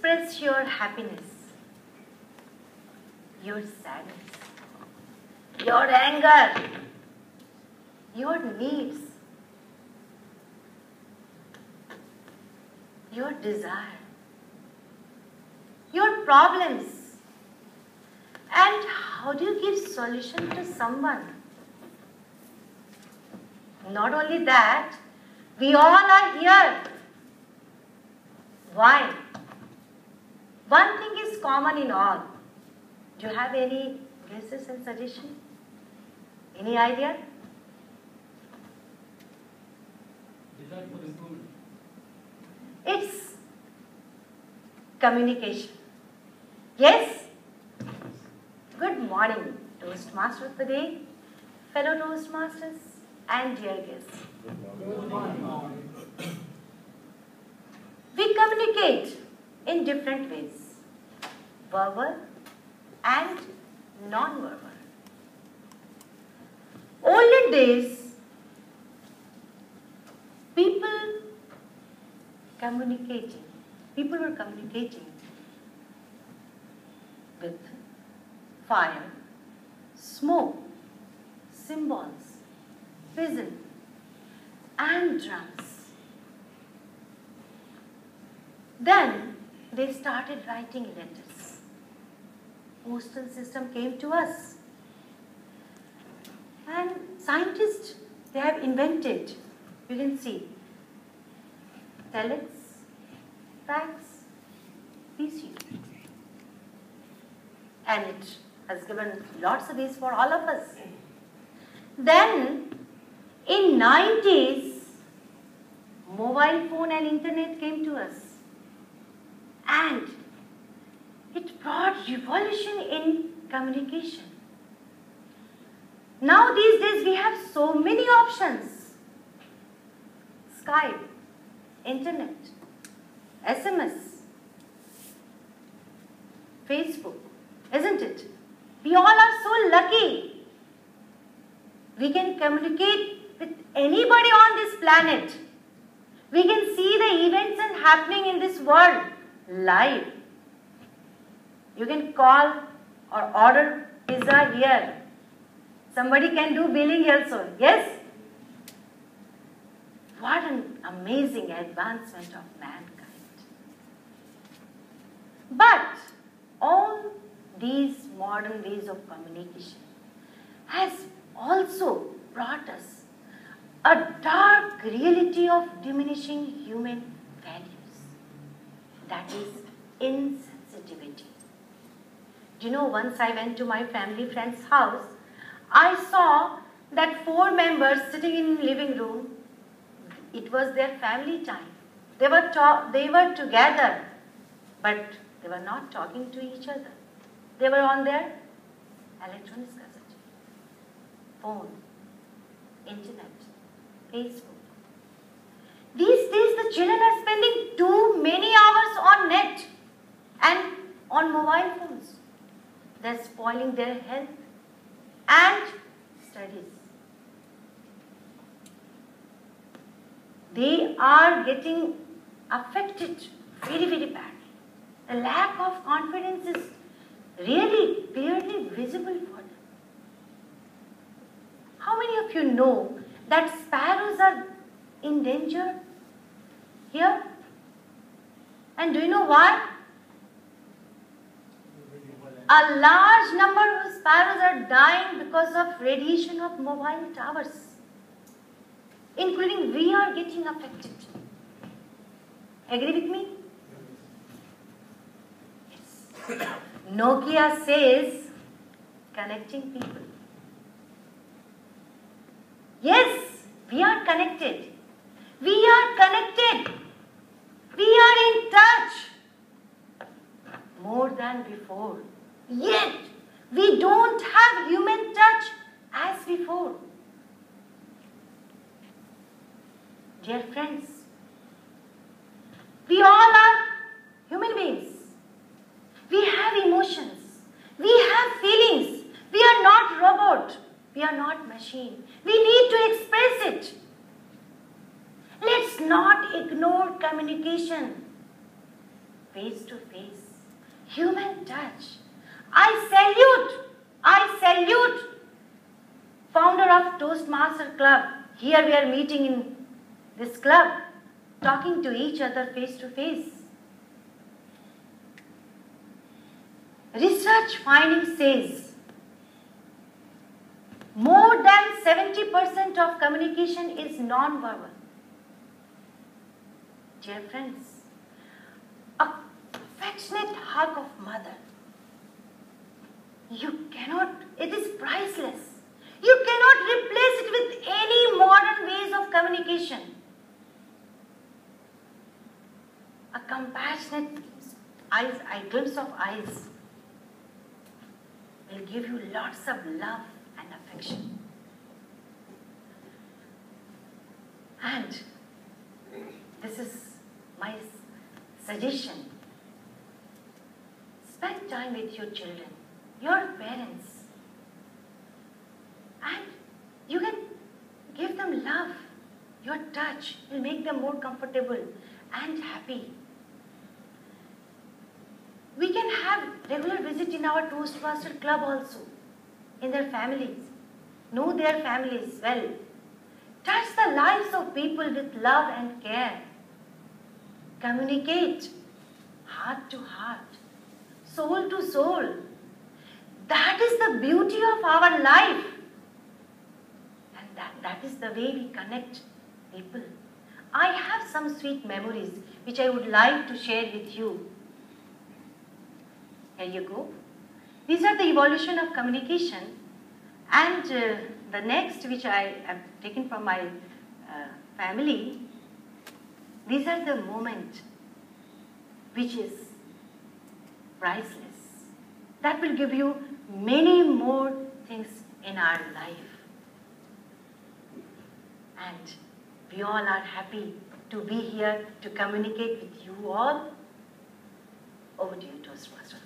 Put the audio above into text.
express your happiness, your sadness, your anger, your needs, your desire, your problems, and how do you give solution to someone? Not only that, we all are here. Why? One thing is common in all. Do you have any guesses and suggestions? Any idea? Desire for improvement. It's communication. Yes? Good morning, Toastmaster of the day, fellow Toastmasters, and dear guests. Good morning. We communicate in different ways, verbal and non-verbal. Olden days, people were communicating with fire, smoke, symbols, whistle, and drums. Then they started writing letters. Postal system came to us. And scientists, they have invented, you can see, telex, fax, PC. And it has given lots of these for all of us. Then, in 90s, mobile phone and internet came to us. And it brought revolution in communication. Now these days we have so many options. Skype, internet, SMS, Facebook, isn't it? We all are so lucky. We can communicate with anybody on this planet. We can see the events and happening in this world live. You can call or order pizza here. Somebody can do billing also. Yes? What an amazing advancement of mankind. But all these modern ways of communication has also brought us a dark reality of diminishing human values. That is insensitivity. Do you know, once I went to my family friend's house, I saw that 4 members sitting in the living room. It was their family time. They were together, but they were not talking to each other. They were on their electronic gadget, phone, internet, Facebook. These days, the children are spending too many hours on net and on mobile phones. They're spoiling their health and studies. They are getting affected very, very badly. The lack of confidence is really clearly visible for them. How many of you know that sparrows are in danger here? And do you know why? A large number of sparrows are dying because of radiation of mobile towers. Including we are getting affected. Agree with me? Yes. Nokia says connecting people. Yes, we are connected. We are connected. We are in touch more than before. Yet, we don't have human touch as before. Dear friends, we all are human beings. We have emotions. We have feelings. We are not robot. We are not machine. We need to express it. Let's not ignore communication. face to face. Human touch. I salute founder of Toastmaster Club. Here we are meeting in this club, talking to each other face to face. Research finding says more than 70% of communication is non-verbal. Dear friends, a affectionate hug of mother, it is priceless. You cannot replace it with any modern ways of communication. A compassionate glimpse of eyes will give you lots of love and affection. And this is my suggestion. Spend time with your children, your parents, and you can give them love. Your touch will make them more comfortable and happy. We can have regular visit in our Toastmaster Club also, in their families. Know their families well. Touch the lives of people with love and care. Communicate heart to heart, soul to soul. That is the beauty of our life. And that is the way we connect people. I have some sweet memories which I would like to share with you. Here you go. These are the evolution of communication. And the next, which I have taken from my family, these are the moment which is priceless. That will give you many more things in our life. And we all are happy to be here to communicate with you all. Over to you, Toastmasters.